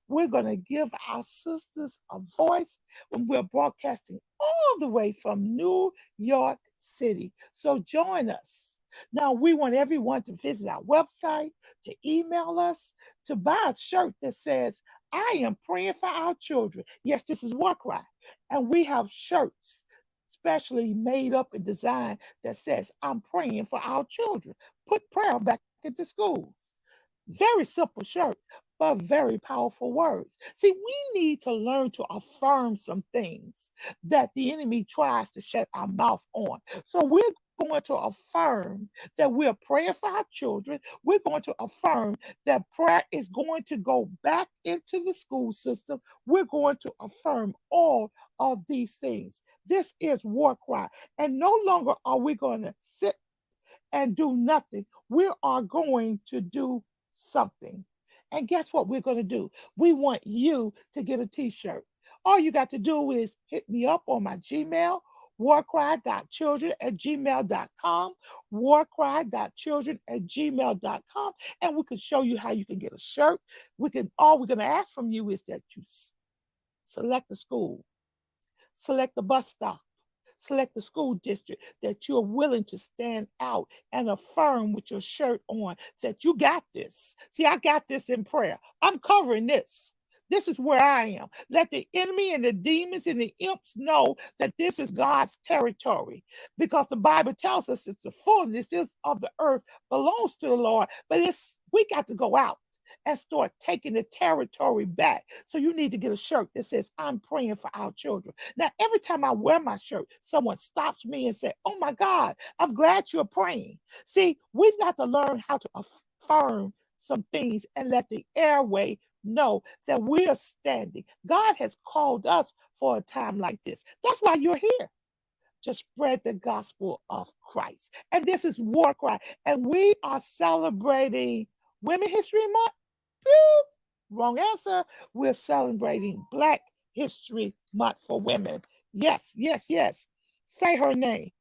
We're going to give our sisters a voice when we're broadcasting all the way from New York City. So join us. Now, we want everyone to visit our website, to email us, to buy a shirt that says, I am praying for our children. Yes, this is War Cry. And we have shirts specially made up and designed that says, I'm praying for our children. Put prayer back into schools. Very simple shirt, but very powerful words. See, we need to learn to affirm some things that the enemy tries to shut our mouth on. So we're going to affirm that we're praying for our children. We're going to affirm that prayer is going to go back into the school system. We're going to affirm all of these things. This is War Cry. And no longer are we going to sit and do nothing. We are going to do something. And guess what we're going to do? We want you to get a t shirt. All you got to do is hit me up on my Gmail, warcry.children@gmail.com, warcry.children@gmail.com, and we can show you how you can get a shirt. All we're going to ask from you is that you select the school, select the bus stop, select the school district, that you're willing to stand out and affirm with your shirt on that you got this. See, I got this in prayer. I'm covering this. This is where I am. Let the enemy and the demons and the imps know that this is God's territory, because the Bible tells us it's the fullness of the earth belongs to the Lord, but we got to go out and start taking the territory back. So you need to get a shirt that says, I'm praying for our children. Now, every time I wear my shirt, someone stops me and says, oh my God, I'm glad you're praying. See, we've got to learn how to affirm some things and let the airway know that we're standing. God has called us for a time like this. That's why you're here, to spread the gospel of Christ. And this is War Cry. And we are celebrating Women History Month. Boop. Wrong answer. We're celebrating Black History Month for women. Yes, yes, yes. Say her name.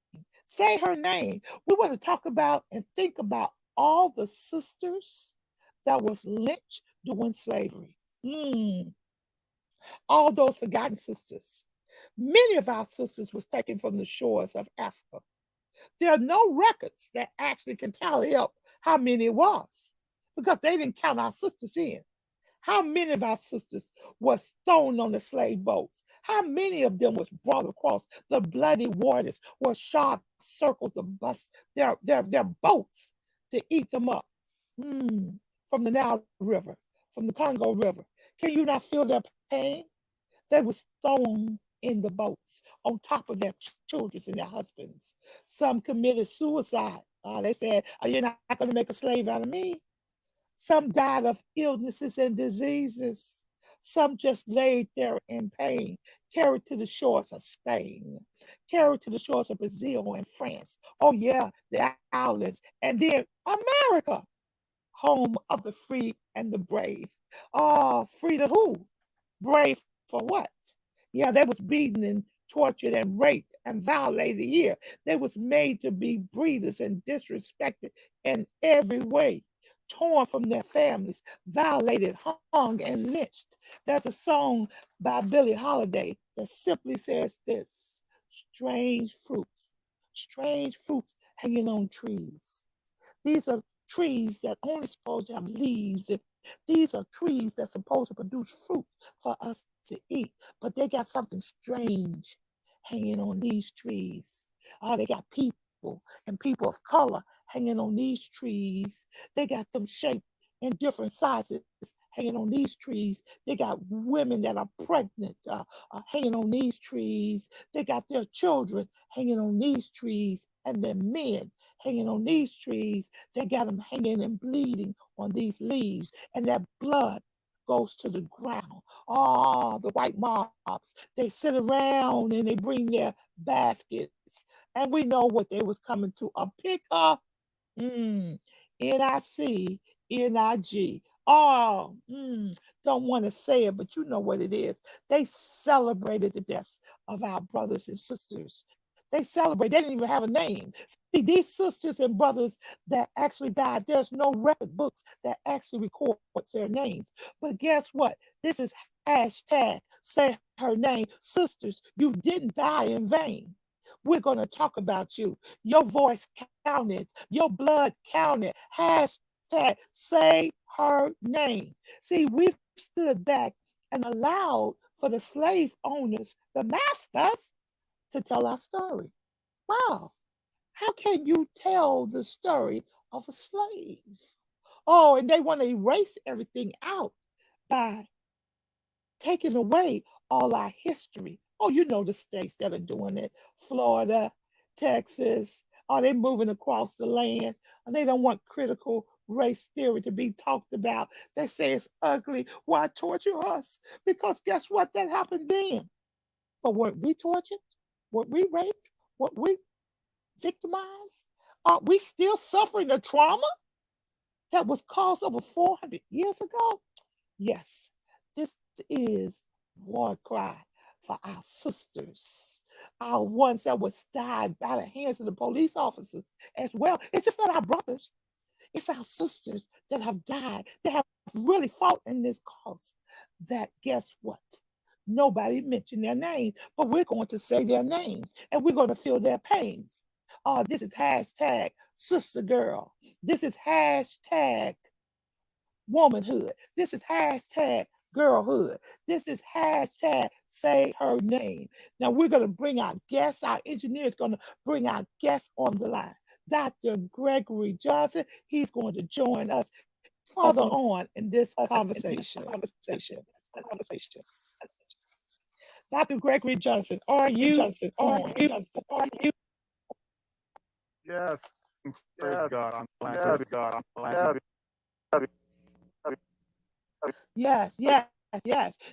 Say her name. We want to talk about and think about all the sisters that was lynched during slavery. All those forgotten sisters. Many of our sisters was taken from the shores of Africa. There are no records that actually can tally up how many it was, because they didn't count our sisters in. How many of our sisters was thrown on the slave boats? How many of them was brought across the bloody waters where sharks circled their boats to eat them up? From the Nile River, from the Congo River. Can you not feel their pain? They was thrown in the boats on top of their children and their husbands. Some committed suicide. They said, oh, you're not going to make a slave out of me. Some died of illnesses and diseases. Some just laid there in pain, carried to the shores of Spain, carried to the shores of Brazil and France. Oh, yeah, the islands. And then America, home of the free and the brave. Oh, free to who? Brave for what? Yeah, they was beaten and tortured and raped and violated here. They was made to be breeders and disrespected in every way, torn from their families, violated, hung, and lynched. There's a song by Billie Holiday that simply says this: strange fruits hanging on trees. These are trees that only supposed to have leaves, and these are trees that's supposed to produce fruit for us to eat. But they got something strange hanging on these trees. Oh, they got people and people of color hanging on these trees. They got them shaped in different sizes hanging on these trees. They got women that are pregnant hanging on these trees. They got their children hanging on these trees, and their men hanging on these trees. They got them hanging and bleeding on these leaves, and that blood goes to the ground. Oh, the white mobs, they sit around and they bring their baskets. And we know what they was coming to, a picker. Mm, NIC, NIG. Oh, don't want to say it, but you know what it is. They celebrated the deaths of our brothers and sisters They celebrate. They didn't even have a name. See, these sisters and brothers that actually died, there's no record books that actually record their names. But guess what? This is hashtag say her name. Sisters, you didn't die in vain. We're going to talk about you. Your voice counted. Your blood counted. Hashtag say her name. See, we've stood back and allowed for the slave owners, the masters, to tell our story. Wow. How can you tell the story of a slave? Oh, and they want to erase everything out by taking away all our history. Oh, you know the states that are doing it. Florida, Texas. Are they moving across the land? And they don't want critical race theory to be talked about. They say it's ugly. Why torture us? Because guess what? That happened then. But weren't we tortured? Weren't we raped? Weren't we victimized? Are we still suffering the trauma that was caused over 400 years ago? Yes, this is war cry for our sisters, our ones that was died by the hands of the police officers as well. It's just not our brothers. It's our sisters that have died, that have really fought in this cause. That guess what? Nobody mentioned their names, but we're going to say their names and we're going to feel their pains. This is hashtag sister girl. This is hashtag womanhood. This is hashtag girlhood. This is hashtag say her name. Now we're going to bring our guests. Our engineer is going to bring our guests on the line. Dr. Gregory Johnson, he's going to join us further on in this conversation. Dr. Gregory Johnson, are you on? Yes, praise God. Praise God. Yes.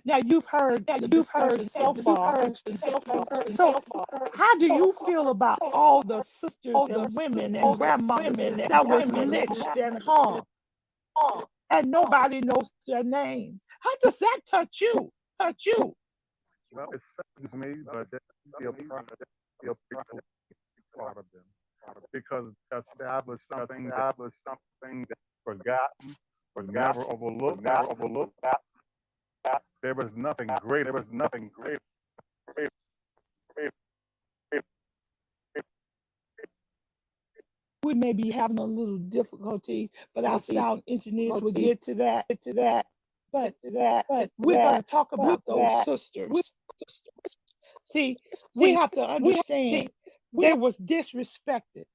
Now you've heard the discussion so far. So how do you feel about all the sisters and women and grandmothers that was lynched and hung and nobody knows their names? How does that touch you? Well, it saddens me, but feel proud of them because they established something that forgotten, was never overlooked. There was nothing great. We may be having a little difficulties, but our sound engineers will get to that. But we're going to talk about those sisters. See, we have to understand they was disrespected,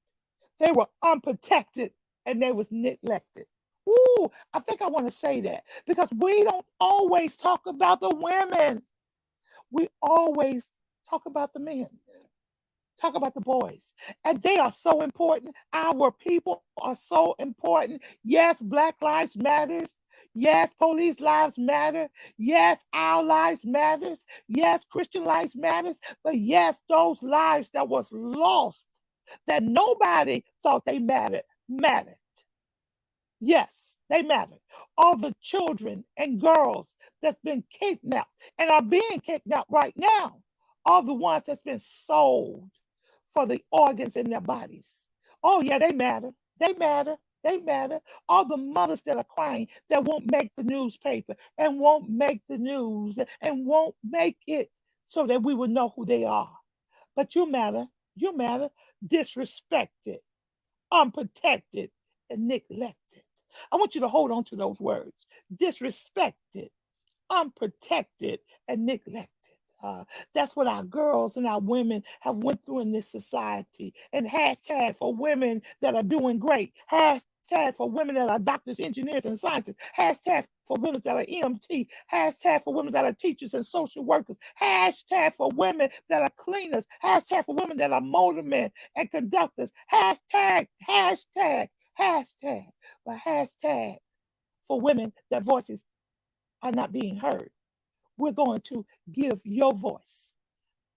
they were unprotected, and they was neglected. Ooh, I think I want to say that because we don't always talk about the women. We always talk about the men, talk about the boys. And they are so important. Our people are so important. Yes, Black Lives Matters. Yes, police lives matter. Yes, our lives matters. Yes, Christian lives matters. But yes, those lives that was lost, that nobody thought they mattered. Yes, they matter. All the children and girls that's been kidnapped and are being kidnapped right now, all the ones that's been sold for the organs in their bodies. Oh, yeah, they matter. They matter. They matter. All the mothers that are crying that won't make the newspaper and won't make the news and won't make it so that we will know who they are. But you matter. You matter. Disrespected, unprotected, and neglected. I want you to hold on to those words. Disrespected, unprotected, and neglected. That's what our girls and our women have went through in this society. And hashtag for women that are doing great. Hashtag for women that are doctors, engineers, and scientists. Hashtag for women that are EMT. Hashtag for women that are teachers and social workers. Hashtag for women that are cleaners. Hashtag for women that are motormen and conductors. Hashtag. But hashtag for women that voices are not being heard. We're going to give your voice.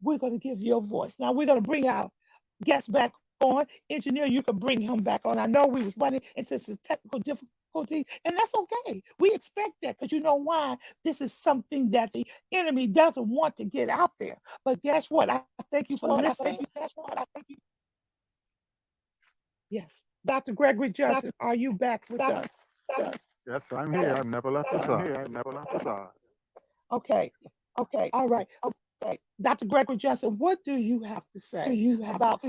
We're going to give your voice. Now we're going to bring our guest back on. Engineer, you can bring him back on. I know we was running into some technical difficulties difficulty, and that's okay. We expect that because you know why? This is something that the enemy doesn't want to get out there. But guess what? I thank you for listening. Guess what? I thank you. Yes. Dr. Gregory Johnson, are you back with us? Yes, I'm here. Yes. I've never left the side. Never left the side. Okay. Okay. All right. Okay. Dr. Gregory Johnson, what do you have to say about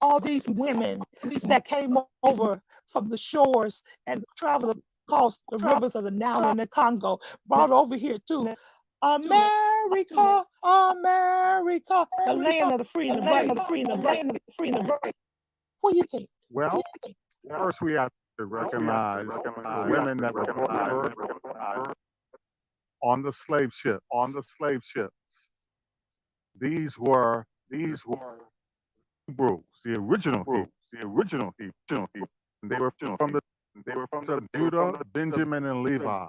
all these women that came over from the shores and traveled across the rivers of the Nile and the Congo, brought over here to America, America, the land of the free and the brave, What do you think? Well, first we have to recognize the women that were brought over on the slave ship. On the slave ship, these were Hebrews, the original Hebrews, the original Hebrews. They were from Judah, Benjamin, and Levi,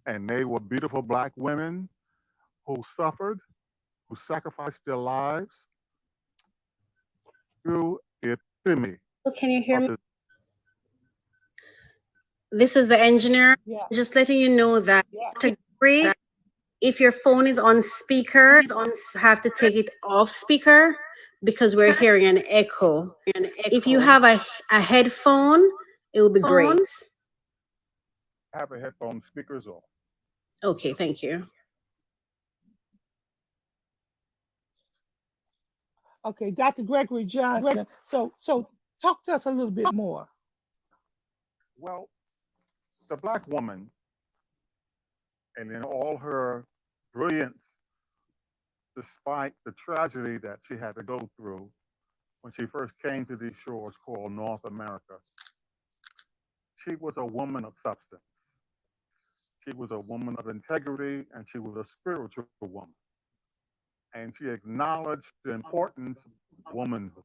and they were beautiful black women who suffered, who sacrificed their lives through epitome. Can you hear me? This is the engineer. Yeah. Just letting you know that if your phone is on speaker, you have to take it off speaker because we're hearing an echo. If you have a headphone, it will be great. Have a headphone speakers on. Okay, thank you. Okay, Dr. Gregory Johnson. So talk to us a little bit more. Well, the black woman, and in all her brilliance, despite the tragedy that she had to go through when she first came to these shores called North America, she was a woman of substance. She was a woman of integrity, and she was a spiritual woman. And she acknowledged the importance of womanhood.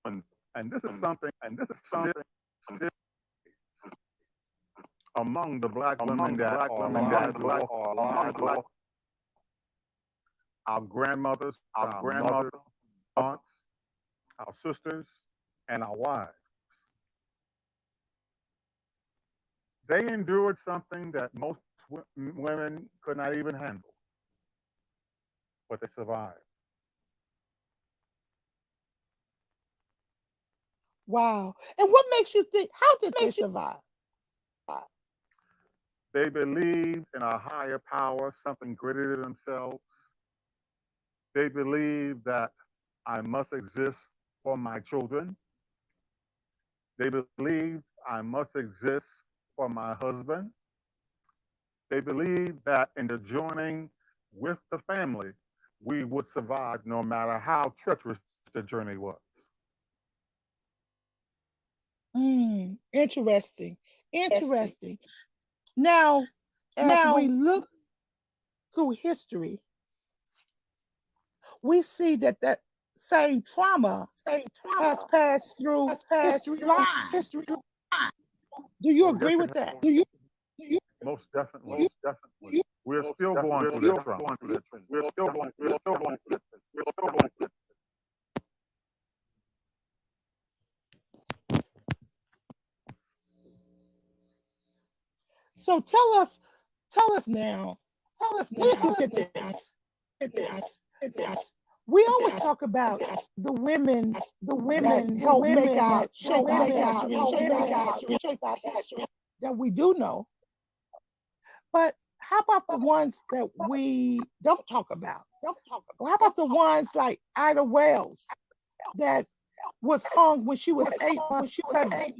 And this is something among the black women that are alive, our grandmothers, our aunts, our sisters, and our wives. They endured something that most women could not even handle, but they survived. Wow. And what makes you think, how did they survive? They believed in a higher power, something greater than themselves. They believed that I must exist for my children. They believed I must exist for my husband. They believed that in the joining with the family, we would survive no matter how treacherous the journey was. Interesting. Interesting. Now, as we look through history, we see that that same trauma has passed through history line. Do you agree with that? Most definitely. We're still going through that trauma. We're still going through that. So let's look at this. We always talk about the women help make our shape our history that we do know. But how about the ones that we don't talk about? Or how about the ones like Ida Wells that was hung when she was 8 months pregnant?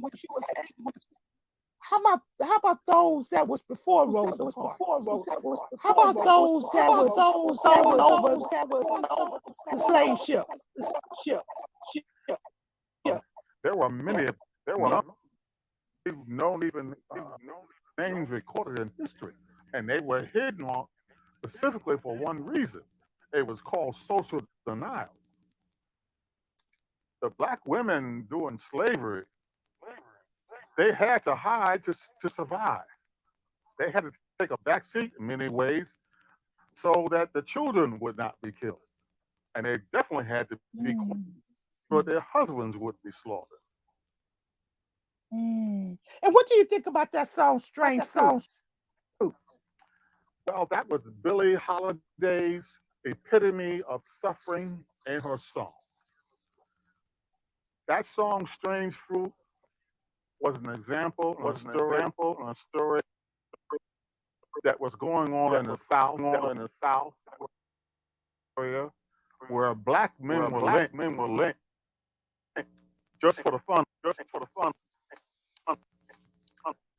How about those that was before Rosa Parks? How about those that was over the slave ship? There were many. There were no even names recorded in history, and they were hidden on specifically for one reason. It was called social denial. The black women during slavery, they had to hide to survive. They had to take a back seat in many ways so that the children would not be killed. And they definitely had to be quiet so their husbands would be slaughtered. Mm. And what do you think about that song, Strange Fruits? Well, that was Billie Holiday's epitome of suffering in her song. That song, Strange Fruit, was an example, a story that was going on in the South area, where black men were linked just for the fun.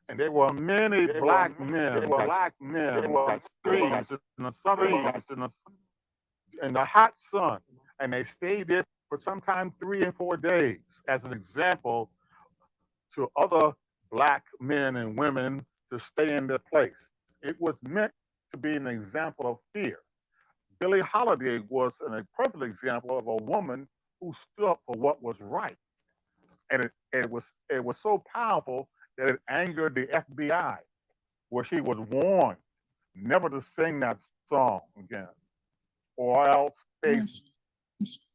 And there were many black men that screamed in the southern, in the hot sun, and they stayed there for sometimes 3 and 4 days as an example to other black men and women to stay in their place. It was meant to be an example of fear. Billie Holiday was a perfect example of a woman who stood up for what was right. And it was so powerful that it angered the FBI, where she was warned never to sing that song again, or else face,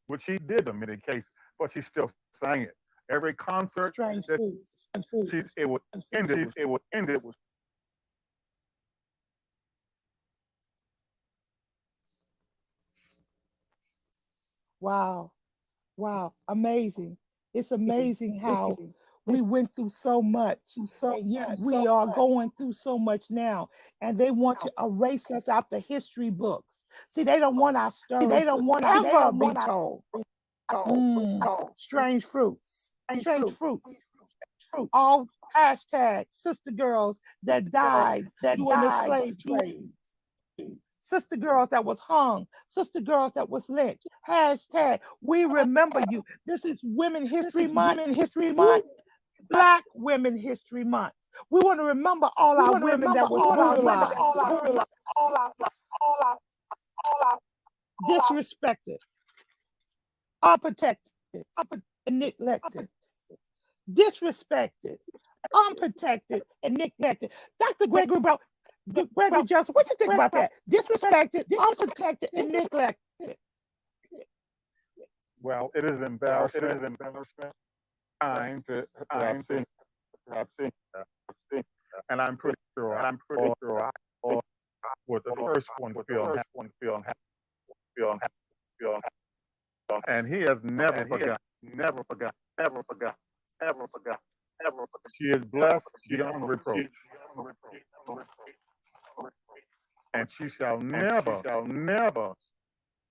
which she did in many cases, but she still sang it. Every concert Strange that Fruits. it would end it with. Wow. Wow. Amazing. It's amazing how we went through so much, and yet we are going through so much now. And they want to erase us out the history books. See, they don't want our story to ever be told. Strange Fruits. Strange Fruits. All hashtag sister girls that died during the slave trade. Sister girls that was hung, sister girls that was lynched. Hashtag we remember you. This is Women History Month. Black Women History Month. We want to remember all our women that was brutalized, disrespected, unprotected, and neglected. Disrespected, unprotected, and neglected. Dr. Gregory Brown, Gregory Johnson, what you think about that? Disrespected, unprotected, and neglected. Well, it is embarrassment. Time to have seen, and I'm pretty sure I was the first one to feel and he has never forgotten, ever forgot. She is blessed beyond reproach, and she shall never,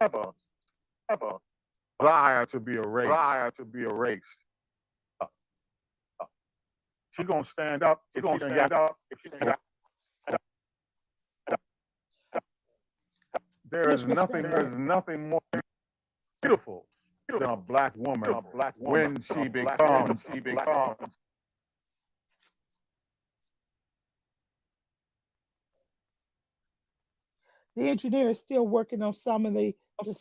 ever desire to be erased. She's gonna stand up. She's gonna stand up. There is nothing more beautiful than a black woman when she becomes. The engineer is still working on some of the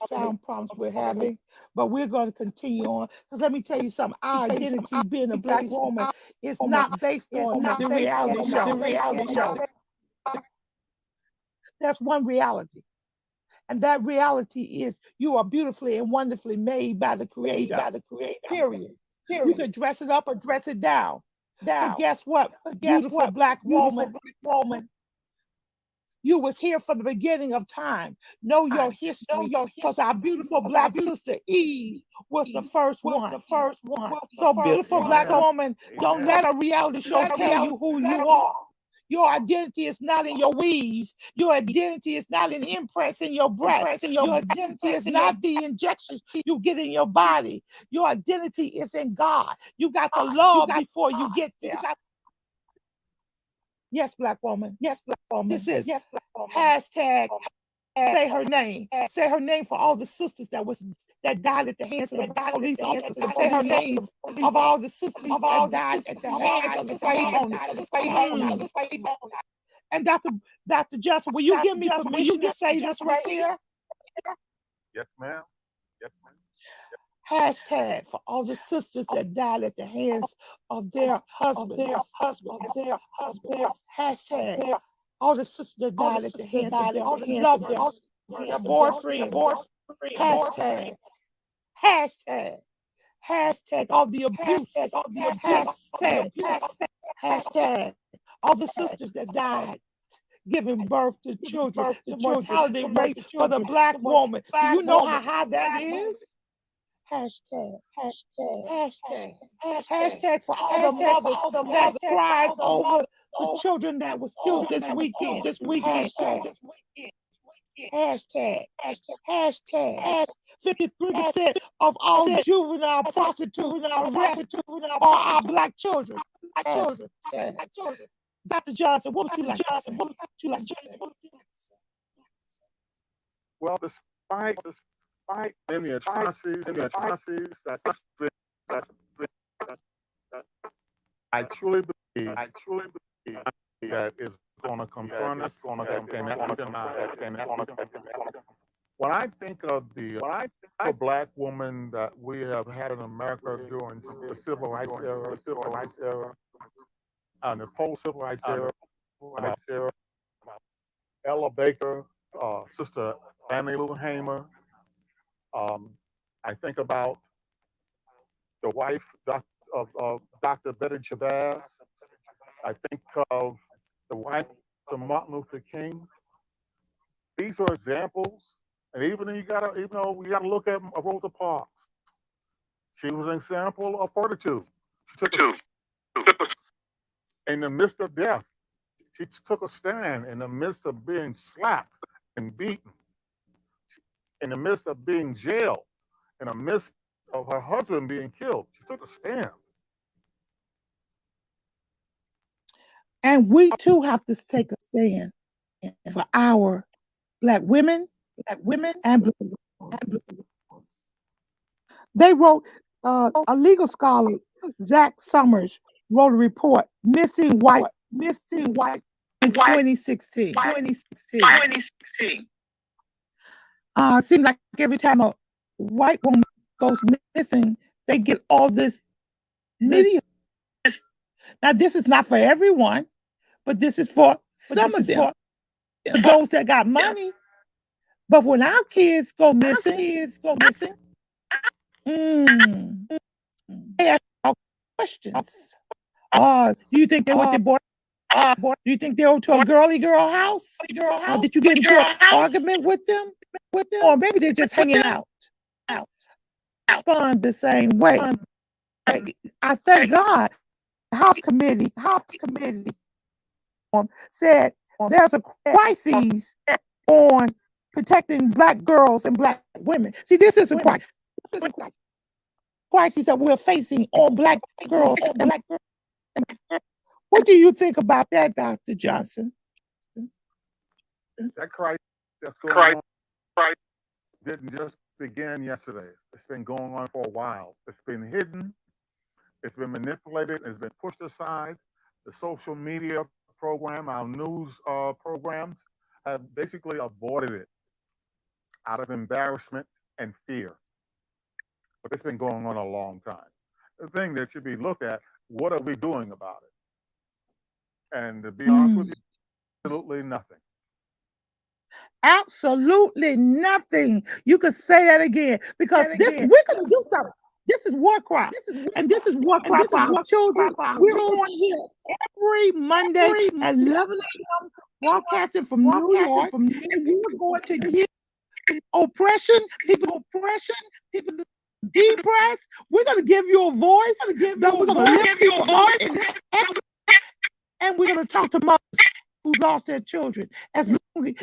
sound problems we're having, but we're going to continue on. Because let me tell you something, our identity being a black woman is not based on the reality show. That's one reality. And that reality is you are beautifully and wonderfully made by the Creator. Period. You can dress it up or dress it down. But guess what? Beautiful black woman. You was here from the beginning of time. Know your history, because our beautiful black sister Eve was the first one. So beautiful black woman, don't let a reality show tell you who you are. Your identity is not in your weave. Your identity is not in imprints in your breast. Your identity is not the injections you get in your body. Your identity is in God. You got the love before you get there. Yes, black woman. This is hashtag say her name. Say her name for all the sisters that died at the hands of the police officers. Say her names of all the sisters that died at the hands of the slave owners. And Dr. Johnson, will you give me permission to say this right here? Yes, ma'am. Hashtag for all the sisters that died at the hands of their husbands. Hashtag all the sisters that died at the hands of their lovers, their boyfriends. Hashtag Hashtag all the abuse. Hashtag all the sisters that died giving birth to children. The mortality rate for the Black woman. Do you know how high that is? Hashtag for all the mothers that cried over the children that was killed this weekend. Hashtag 53% of all juvenile prostitutes are our Black children. Dr. Johnson, what would you like to say? Well, despite any atrocities that I truly believe that is going to confront us, when I think of the Black woman that we have had in America during the civil rights era, and the post-civil rights era, Ella Baker, Sister Annie Lou Hamer. I think about the wife of Dr. Betty Shabazz. I think of the wife of Martin Luther King. These are examples, and even though we gotta look at Rosa Parks. She was an example of fortitude. She took in the midst of death. She took a stand in the midst of being slapped and beaten, in the midst of being jailed, in the midst of her husband being killed. She took a stand. And we too have to take a stand for our Black women and Black girls. They wrote, a legal scholar, Zach Summers, wrote a report, Missing White in 2016. It seems like every time a white woman goes missing, they get all this media. Now, this is not for everyone, but this is for some of them, those that got money. But when our kids go missing, they ask all questions. Do you think they went to board? Do you think they went to a girly girl house? Did you get into an argument with them? Or maybe they're just hanging out. Respond the same way. I thank God the House Committee said there's a crisis on protecting Black girls and Black women. See, this is a crisis. Crisis that we're facing on Black girls and Black women. What do you think about that, Dr. Johnson? That crisis that's going on didn't just begin yesterday. It's been going on for a while. It's been hidden. It's been manipulated. It's been pushed aside. The social media program, our news programs have basically avoided it out of embarrassment and fear. But it's been going on a long time. The thing that should be looked at, what are we doing about it? And to be honest with you, absolutely nothing. Absolutely nothing. You could say that again because we're going to do something. This is war cry, and this is war cry for our children. We're on here every Monday at 11 a.m. broadcasting from New York, and we're going to give oppression, people depressed. We're going to give you a voice. We're going to lift people up, and we're going to talk to mothers who lost their children. As long in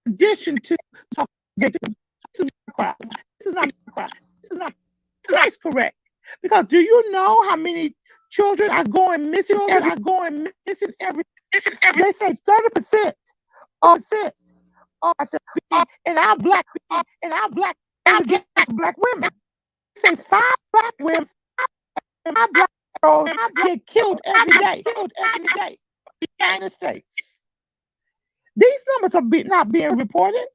addition to talking victims, this is not cry. This is correct. Because do you know how many children are going missing every they say 30% of in our black against Black women. They say 5 Black women and 5 Black girls get killed every day in the United States. These numbers are not being reported.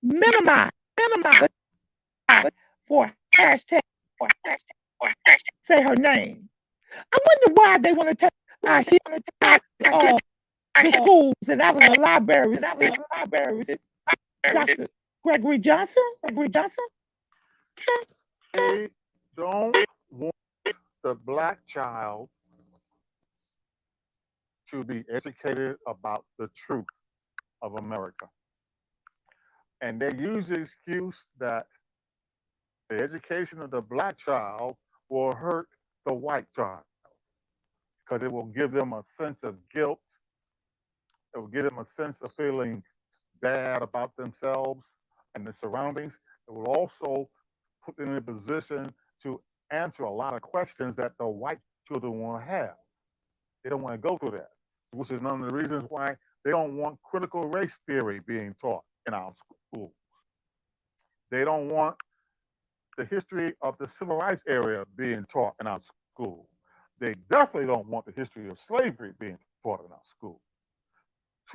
Minimize for hashtag say her name. I wonder why they want to take the schools and out of the libraries. Dr. Gregory Johnson. They don't want the black child to be educated about the truth of America. And they use the excuse that the education of the black child will hurt the white child because it will give them a sense of guilt. It will give them a sense of feeling bad about themselves and the surroundings. It will also put them in a position to answer a lot of questions that the white children want to have. They don't want to go through that, which is one of the reasons why they don't want critical race theory being taught in our schools. They don't want the history of the civil rights era being taught in our schools. They definitely don't want the history of slavery being taught in our schools.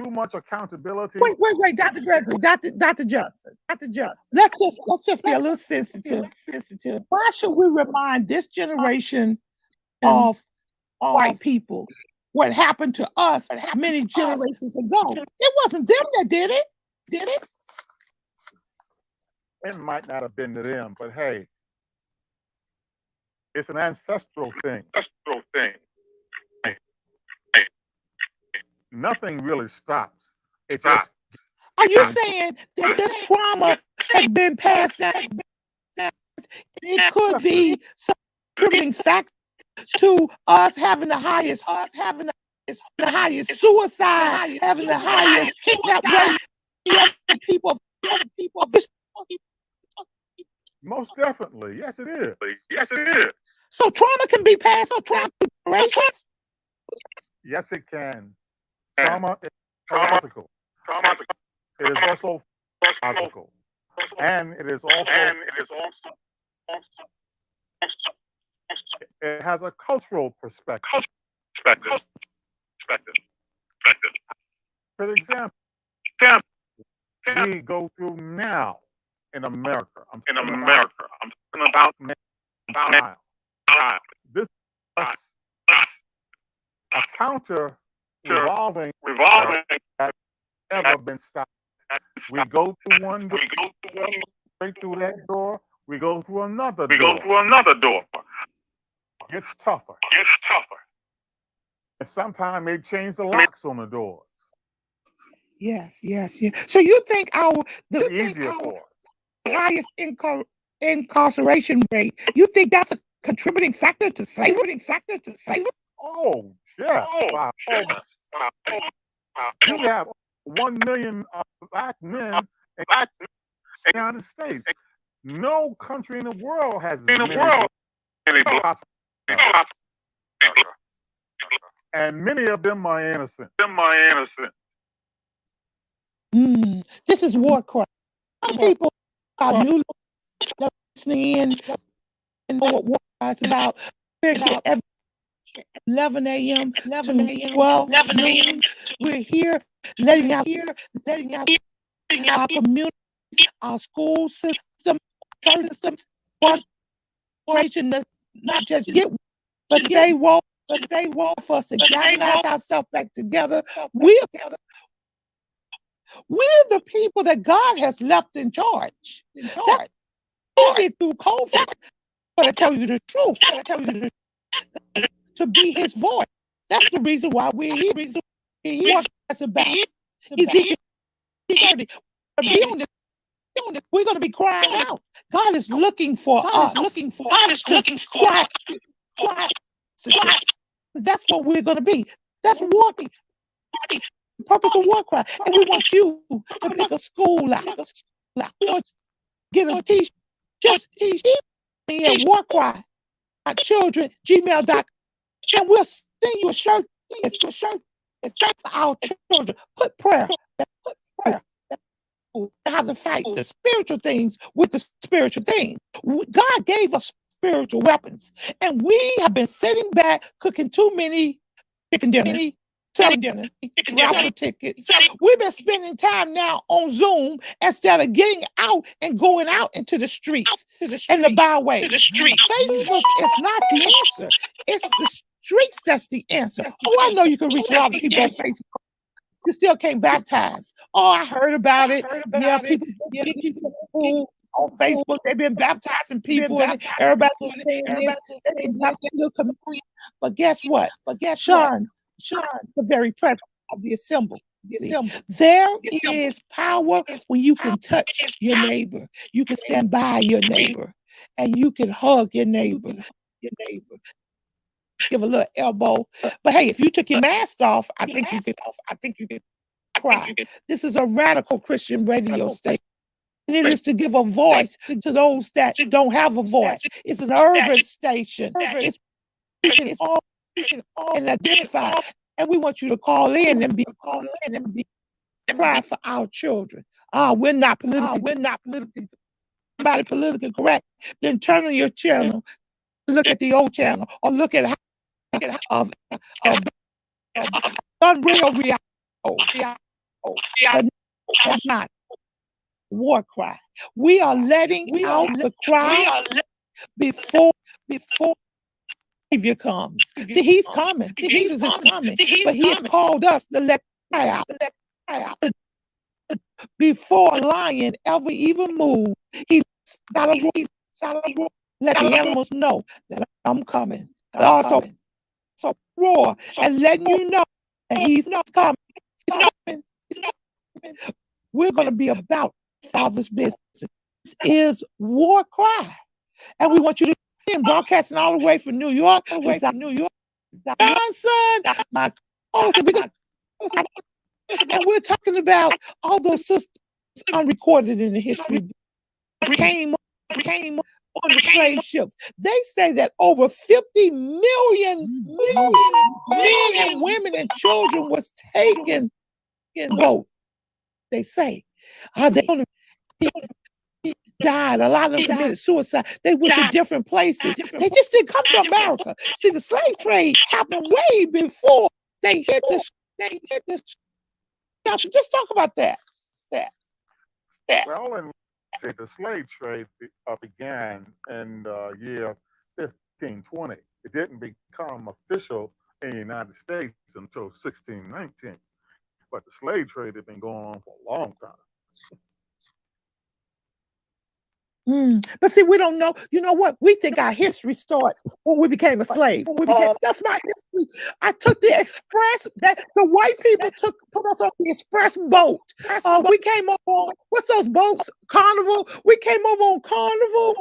Too much accountability. Wait, Dr. Gregory, Dr. Johnson, Dr. Johnson. Let's just be a little sensitive. Why should we remind this generation of white people what happened to us many generations ago? It wasn't them that did it. It might not have been to them, but hey, it's an ancestral thing. Nothing really stops. It just. Are you saying that this trauma has been passed down? It could be some contributing factor to us having the highest suicide, having the highest kidnap rate, people. Most definitely, yes, it is. So trauma can be passed on generations. Yes, it can. Trauma is biological. It is also physical, and it is also. It has a cultural perspective. For example, we go through now in America. I'm talking about now. This is a counter revolving that never been stopped. We go through one door, straight through that door. We go through another door. Gets tougher. And sometimes they change the locks on the doors. Yes. So you think the easier for highest incarceration rate, you think that's a contributing factor to slavery? Oh, yeah. Wow. You have 1 million black men in the United States. No country in the world has many black men. And many of them are innocent. This is war crime. Some people are new listening in and know what war crime is about. We're here every 11 a.m. to 12 noon. We're here letting out our communities, our school system, systems, corporation, not just get, but stay woke for us to galvanize ourselves back together. We're the people that God has left in charge. That's through COVID. I'm going to tell you the truth. To be His voice. That's the reason why we're here. What that's about. Ezekiel 30. We're going to be crying out. God is looking for us. God is looking for cry. That's what we're going to be. That's walking. The purpose of war cry. And we want you to pick a school out. Get a t-shirt. Just teach me a war cry. Our children, gmail.com. And we'll send you a shirt. It's for our children. Put prayer. How to fight the spiritual things with the spiritual things. God gave us spiritual weapons. And we have been sitting back cooking too many chicken dinner, selling dinner, raffle tickets. We've been spending time now on Zoom instead of getting out and going out into the streets and the byway. Facebook is not the answer. It's the streets that's the answer. Oh, I know you can reach a lot of people on Facebook. You still can't baptize. Oh, I heard about it. Yeah, people. on Facebook. They've been baptizing people, and everybody saying this. They've been baptizing the communion. But guess what? Sean, the very presence of the assembly. There is power when you can touch your neighbor. You can stand by your neighbor, and you can hug your neighbor. Give a little elbow. But hey, if you took your mask off, I think you could cry. This is a radical Christian radio station. And it is to give a voice to those that don't have a voice. It's an urban station. It's all and identify. And we want you to call in and be cry for our children. We're not politically correct. Then turn on your channel, look at the old channel, or look at how unreal reality. But that's not war cry. We are letting out the cry before Savior comes. See, he's coming. Jesus is coming. But he has called us to let cry out. Before a lion ever even move, he got a let the animals know that I'm coming. Also, roar and letting you know that he's not coming. He's coming. We're going to be about Father's business. This is war cry. And we want you to be broadcasting all the way from New York. Johnson, my host, and we're talking about all those sisters unrecorded in the history came on the slave ships. They say that over 50 million men and women and children was taken in boat. They say they only died. A lot of them committed suicide. They went to different places. They just didn't come to America. See, the slave trade happened way before they hit this. Now, so just talk about that. Well, and the slave trade began in the year 1520. It didn't become official in the United States until 1619. But the slave trade had been going on for a long time. But see, we don't know. You know what? We think our history starts when we became a slave. That's my history. I took the express. That the white people put us on the express boat. We came over. What's those boats? Carnival. We came over on Carnival.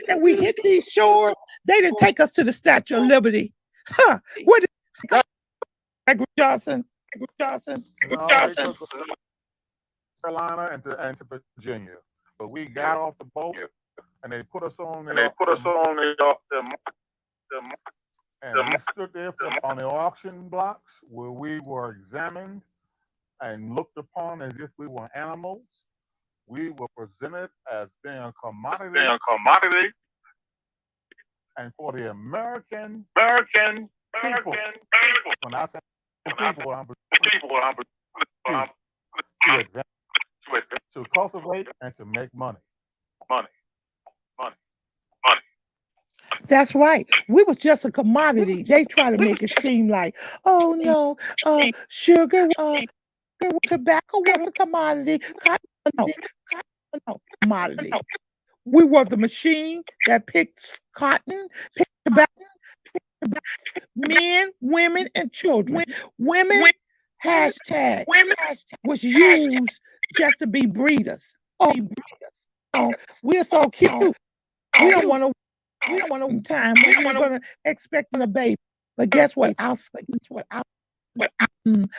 And we hit these shores. They didn't take us to the Statue of Liberty. Where did Edward Johnson? No, they took us to Carolina and to Virginia. But we got off the boat and they put us on the and we stood there on the auction blocks where we were examined and looked upon as if we were animals. We were presented as being commodity. And for the American people, when I say people, I'm to cultivate and to make money. That's right. We was just a commodity. They try to make it seem like, oh no, sugar, tobacco was a commodity. No, commodity. We were the machine that picked cotton, picked tobacco, men, women, and children. Women hashtag was used just to be breeders. We're so cute. We don't want to time. We're going to expect a baby. But guess what?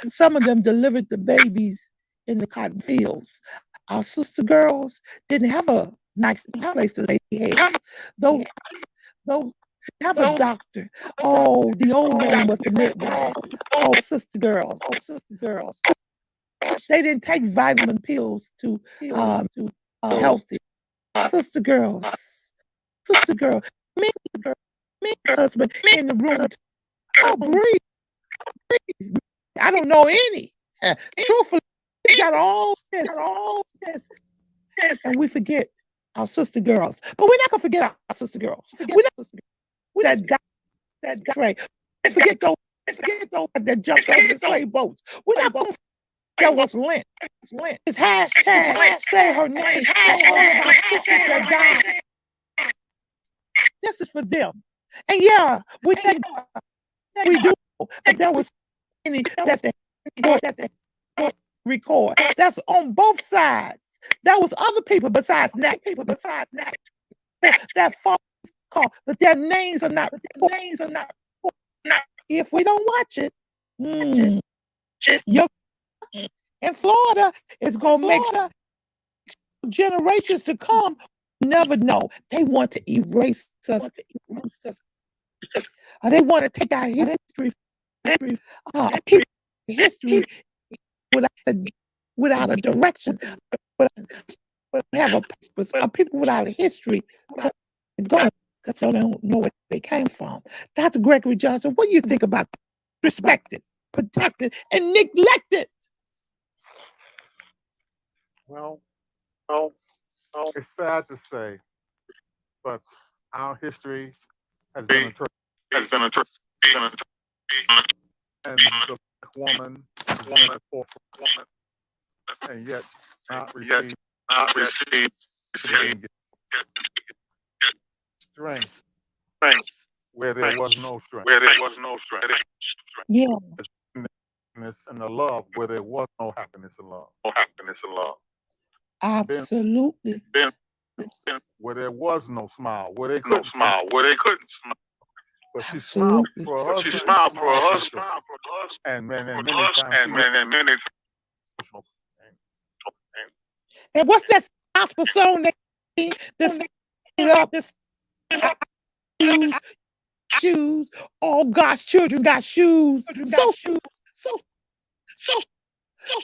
Some of them delivered the babies in the cotton fields. Our sister girls didn't have a nice place to lay their head. Those have a doctor. Oh, the old name was the midwives. Oh, sister girls. They didn't take vitamin pills to healthy. Sister girls. Me husband in the room. Oh, breathe. I don't know any. Truthfully, we got all this. And we forget our sister girls. But we're not going to forget our sister girls. We're that right. Forget those that jumped over the slave boats. We're not going to that was Lent. It's hashtag say her name for all of our sisters that died. This is for them. And yeah, we think we do, but there was any that they record. That's on both sides. That was other people besides that. That far call, but their names are not. If we don't watch it, your in Florida is gonna make generations to come never know. They want to erase us. They want to take our history. History without a direction, but have a purpose. People without a history to go because they don't know where they came from. Dr. Gregory Johnson, what do you think about respected, protected, and neglected? Well, it's sad to say, but our history has been a and the black woman has been at the forefront, and yet not received strength where there was no strength. Yeah. And the love where there was no happiness and love. Absolutely. Where there was no smile, where they couldn't smile. But she Absolutely. smiled for her husband. And many times. And what's that gospel song that this up this shoes? All God's children got shoes. So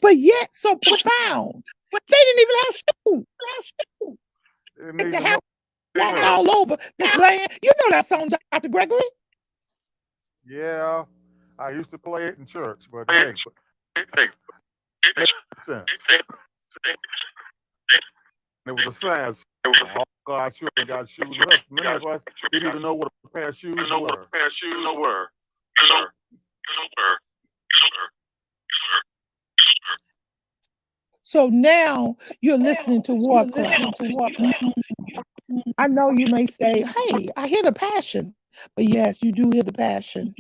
but yet so profound. But they didn't even have shoes. They have walking all over this land. You know that song, Dr. Gregory? Yeah, I used to play it in church, but hey, it was a sad song. All God's children got shoes. Many of us didn't even know what a pair of shoes were. So now you're listening to War Cry. I know you may say, hey, I hear the passion. But yes, you do hear the passion.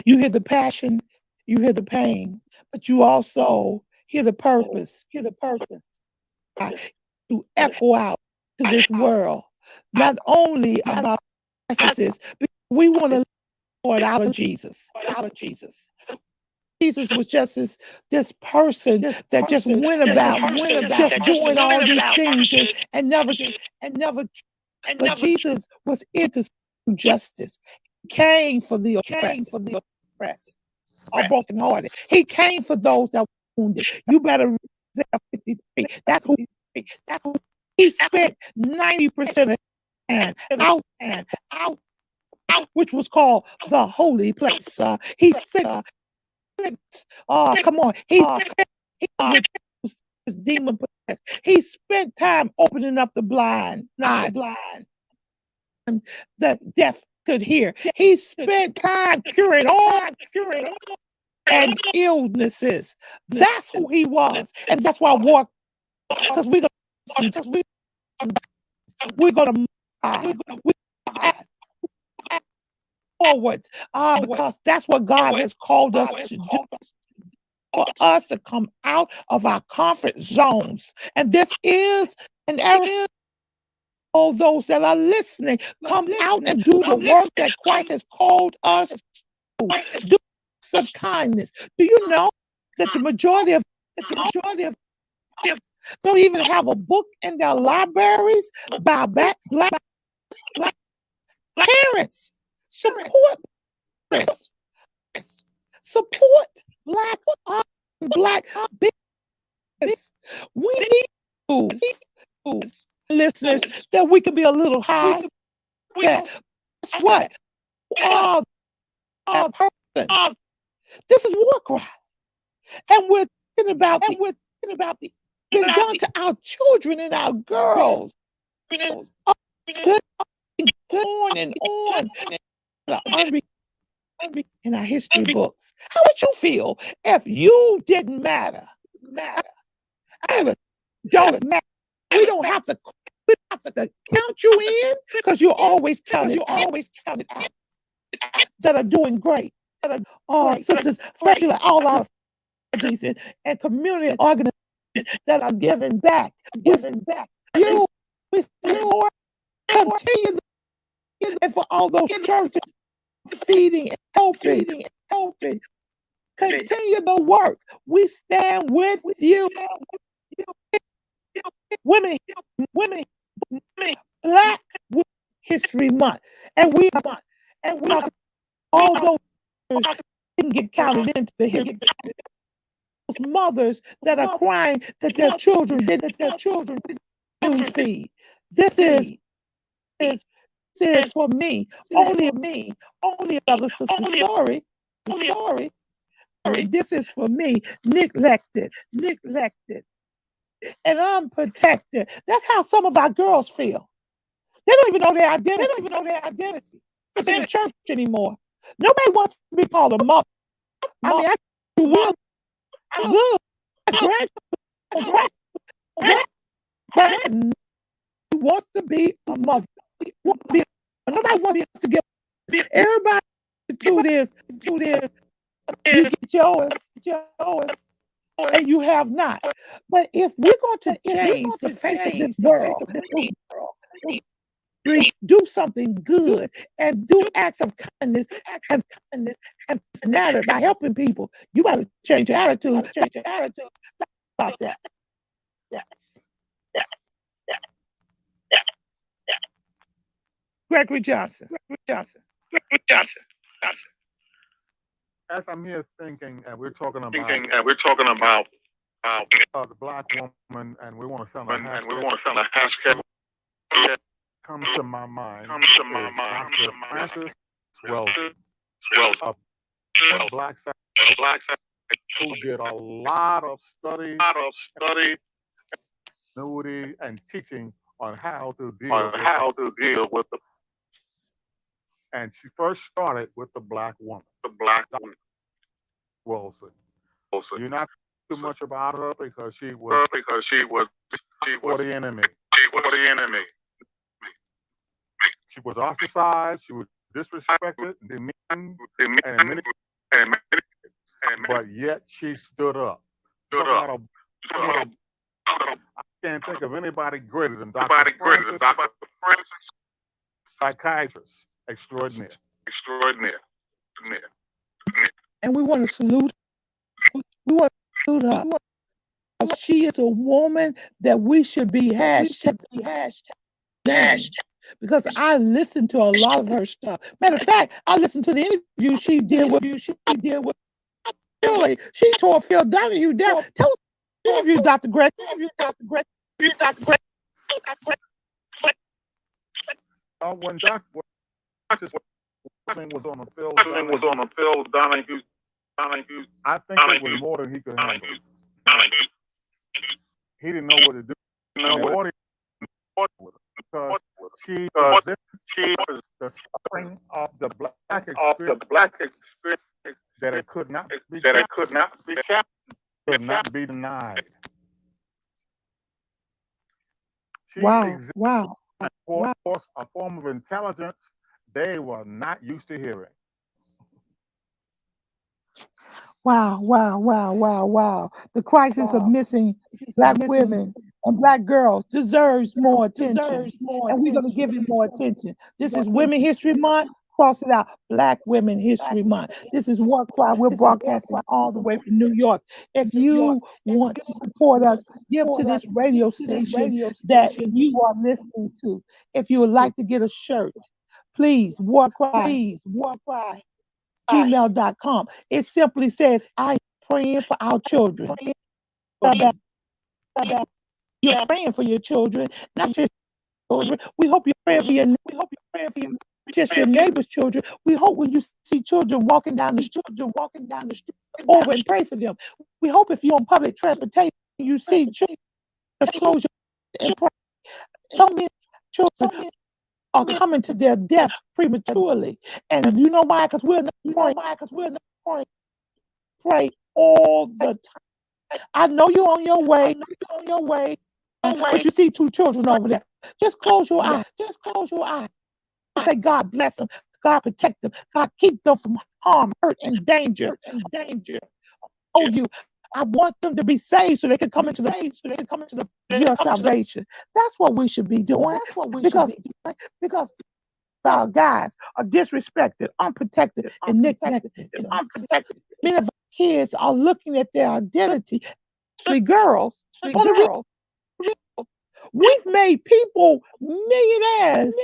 You hear the passion, you hear the pain, but you also hear the purpose. To echo out to this world, not only about crisis, but we want to live out of Jesus. Jesus was just this person that just went about just doing all these things and never. But Jesus was into justice. He came for the oppressed, or brokenhearted. He came for those that were wounded. You better read Isaiah 53. That's who he spent 90% of the time out, which was called the holy place. He spent come on. He was demon possessed. He spent time opening up the blind eyes that deaf could hear. He spent time curing all and illnesses. That's who he was, and that's why war. Because we're gonna forward. Because that's what God has called us to do. For us to come out of our comfort zones. And this is an area. All those that are listening, come out and do the work that Christ has called us to do. Of kindness. Do you know that the majority of don't even have a book in their libraries by black parents? Support this. Support black business. We need to, listeners, that we can be a little high. Yeah. Guess what? Person. This is war cry. And we're thinking about the been done to our children and our girls. Good on and on. In our history books. How would you feel if you didn't matter? Don't matter. We don't have to count you in because you're always counted out that are doing great. Sisters, especially all our strategies and community organizations that are giving back. You, we support, continue, and for all those churches feeding and helping, continue the work. We stand with you, women, Black History Month, and we all those didn't get counted into the history. Those mothers that are crying that their children news feed. This is for me only another sister story. This is for me neglected, and unprotected. That's how some of our girls feel. They don't even know their identity. It's in the church anymore. Nobody wants to be called a mother. I mean, I do well good. Grand wants to be a mother. Nobody wants to get. Everybody do this. You get yours, and you have not. But if we're going to change the face of this world, do something good and do acts of kindness and matter by helping people, you got to change your attitude. About that. Gregory Johnson. As I'm here thinking, and we're talking about the black woman, and we want to send a hashtag. Comes to my mind. Dr. Francis Wells, a black who did a lot of study, continuity, and teaching on how to deal with the. And she first started with the black woman. Wilson. You're not too much about her because she was for the enemy. She was ostracized. She was disrespected, demeaned, but yet she stood up. I can't think of anybody greater than Dr. Francis, psychiatrist extraordinaire. And we want to salute. Her. She is a woman that we should be hashtag. Because I listened to a lot of her stuff. Matter of fact, I listened to the interview she did with Philly. She tore Phil Donahue down. Tell us the interview, Dr. Greg. When Dr. was on the Phil Donahue, I think it was more than he could handle. He didn't know what to do. Because she was the suffering of the black experience that it could not be could not be denied. She Wow. A form of intelligence they were not used to hearing. Wow. The crisis of missing Black women and Black girls deserves more attention. And we're going to give it more attention. This is Women History Month. Cross it out. Black Women History Month. This is War Cry. We're broadcasting all the way from New York. If you want to support us, give to this radio station that you are listening to. If you would like to get a shirt, please, War Cry. Gmail.com. It simply says, I am praying for our children. You're praying for your children, not just children. We hope you're praying for just your neighbor's children. We hope when you see children walking down the street, over and pray for them. We hope if you're on public transportation, you see children, just close your and pray. So many children are coming to their death prematurely. And you know why? Because we're not praying. Pray all the time. I know you're on your way, but you see two children over there. Just close your eyes. Just close your eyes. Say, God bless them. God protect them. God keep them from harm, hurt, and danger. Oh, you. I want them to be saved so they can come into your salvation. That's what we should be doing. Because our guys are disrespected, unprotected, and neglected. Many of our kids are looking at their identity, especially girls, on the we've made people millionaires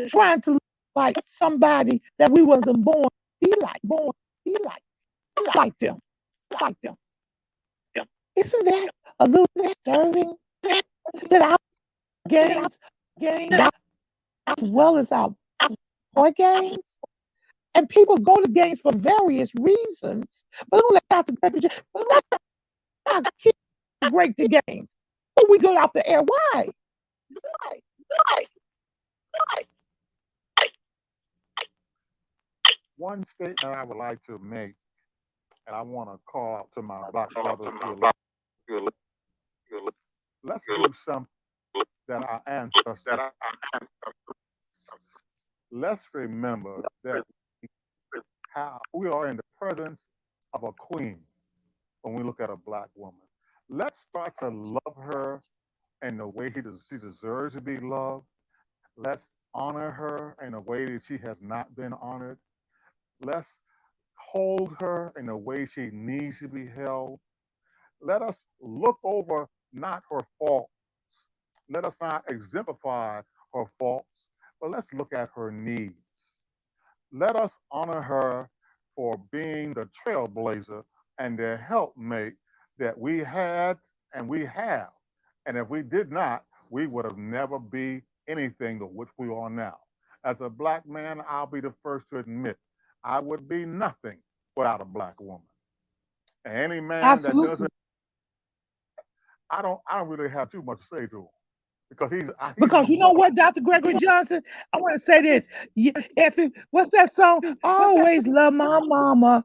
trying to look like somebody that we wasn't be like them. Isn't that a little disturbing that our games as well as our boy games? And people go to games for various reasons. But don't let Dr. Gregory, let our kids break the games. But we go out the air. Why? One statement I would like to make, and I want to call out to my black brothers who are let's do something that our ancestors. Let's remember that how we are in the presence of a queen when we look at a black woman. Let's start to love her in the way she deserves to be loved. Let's honor her in a way that she has not been honored. Let's hold her in the way she needs to be held. Let us look over not her faults. Let us not exemplify her faults, but let's look at her needs. Let us honor her for being the trailblazer and the helpmate that we had and we have. And if we did not, we would have never be anything of which we are now. As a black man, I'll be the first to admit I would be nothing without a black woman. And any man that Absolutely. doesn't, I don't really have too much to say to him because he's Because you know what, Dr. Gregory Johnson? I want to say this. What's that song? Always love my mama.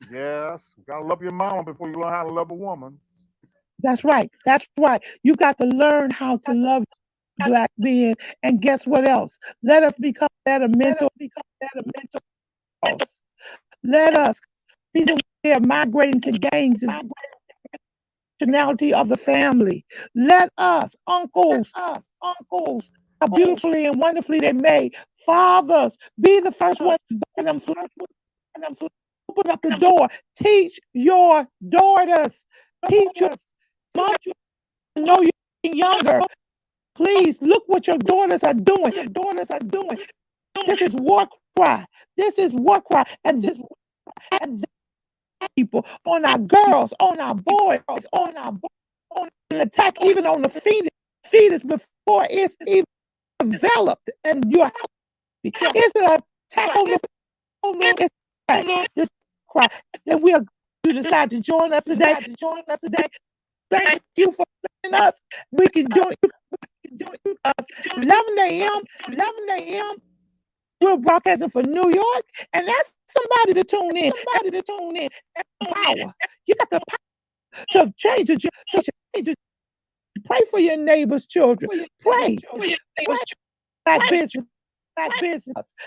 yes, you gotta love your mama before you learn how to love a woman. That's right. You got to learn how to love black being. And guess what else? Let us become better mental. Let us. Reason we are migrating to gangs is functionality of the family. Let us, uncles, how beautifully and wonderfully they made. Fathers, be the first ones to buy them flowers. Open up the door. Teach your daughters. Teach your mothers to know you're younger. Please look what your daughters are doing. This is war cry. And people on our girls, on our boys, on an attack even on the fetus before it's even developed. And you're happy. It's an attack on the this cry. And you decide to join us today. Thank you for joining us. We can join us 11 a.m. We're broadcasting for New York, and that's somebody to tune in. Power. You got the power to change it. Pray for your neighbor's children. Pray. Black business.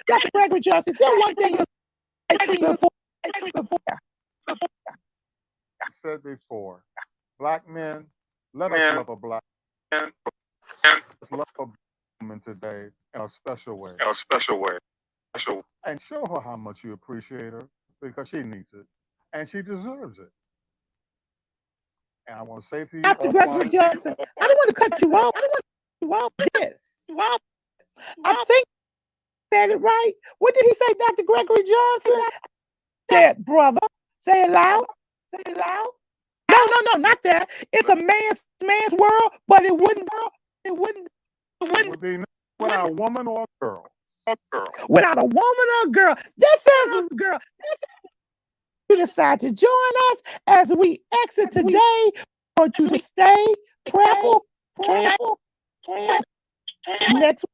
Dr. Gregory Johnson, is there one thing before? I said before, black men, let us love a black man. Let's love a woman today in a special way. And show her how much you appreciate her because she needs it. And she deserves it. And I want to say to you, Dr. Gregory Johnson, I don't want to cut you off. This. I think I said it right. What did he say, Dr. Gregory Johnson? Say it, brother. Say it loud. No, not that. It's a man's world, but it wouldn't be without a woman or a girl. Without a woman or a girl. This is a girl. You decide to join us as we exit today. I want you to stay prayerful. Next,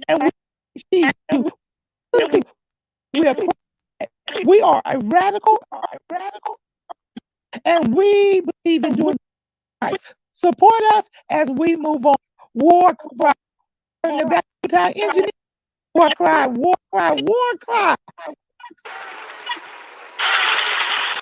and we are We are a radical, and we believe in doing right. Support us as we move on. War cry. In the back, engineer. War cry, war cry, war cry.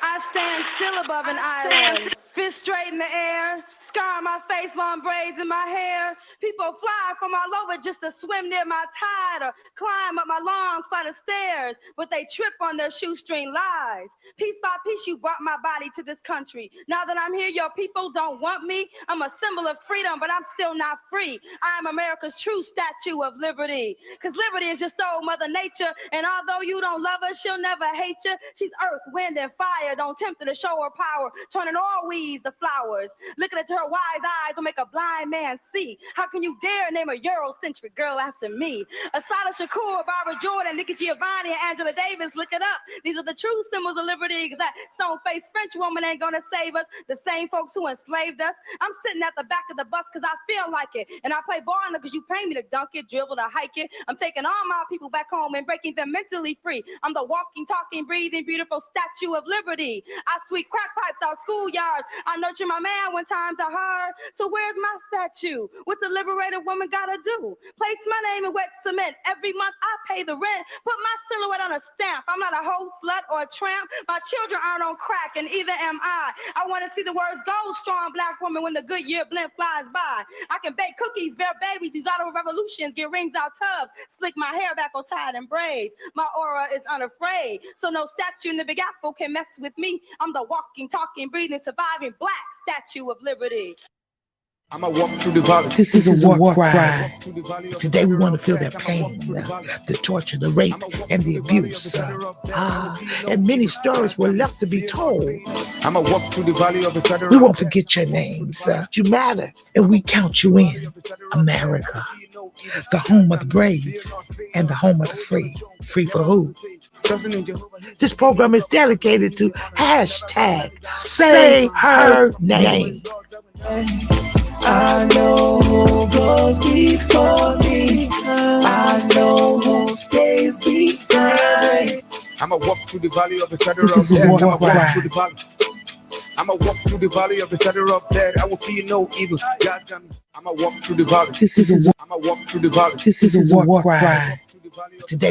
I stand still above an island, fist straight in the air, scar on my face, long braids in my hair. People fly from all over just to swim near my tide or climb up my long flight of stairs, but they trip on their shoestring lies. Piece by piece, you brought my body to this country. Now that I'm here, your people don't want me. I'm a symbol of freedom, but I'm still not free. I am America's true statue of liberty, because liberty is just old Mother Nature, and although you don't love her, she'll never hate you. She's earth, wind, and fire. Don't tempt her to show her power, turning all weeds to flowers. Looking into her wise eyes will make a blind man see. How can you dare name a Eurocentric girl after me? Asada Shakur, Barbara Jordan, Nikki Giovanni, and Angela Davis, look it up. These are the true symbols of liberty, because that stone-faced French woman ain't gonna save us. The same folks who enslaved us. I'm sitting at the back of the bus because I feel like it, and I play ball because you pay me to dunk it, dribble, to hike it. I'm taking all my people back home and breaking them mentally free. I'm the walking, talking, breathing, beautiful statue of liberty. I sweep crack pipes out schoolyards. I nurture my man when times are hard. So where's my statue? What the liberated woman gotta do? Place my name in wet cement. Every month I pay the rent. Put my silhouette on a stamp. I'm not a hoe, slut, or a tramp. My children aren't on crack, and either am I. I want to see the words gold, strong black woman, when the good year blimp flies by. I can bake cookies, bear babies, use auto revolutions, get rings out tubs, slick my hair back or tied in braids. My aura is unafraid, so no statue in the Big Apple can mess with me. I'm the walking, talking, breathing, surviving black statue of liberty. I'ma walk through the valley. This is a war cry. Today we want to feel their pain, the torture, the rape, and the abuse. And many stories were left to be told. I'ma walk through the valley of the shadow. We won't forget your names. You matter, and we count you in. America, the home of the brave and the home of the free. Free for who? This program is dedicated to hashtag say her name. I know who goes before me. I know who stays behind. I'ma walk through the valley of the shadow This of is a death. war I'ma walk cry. through the valley. I'ma walk through the valley of the shadow of death. I will feel no evil. God's got me. I'ma walk through the valley. This is a I'ma walk through the valley. This is a war cry. Today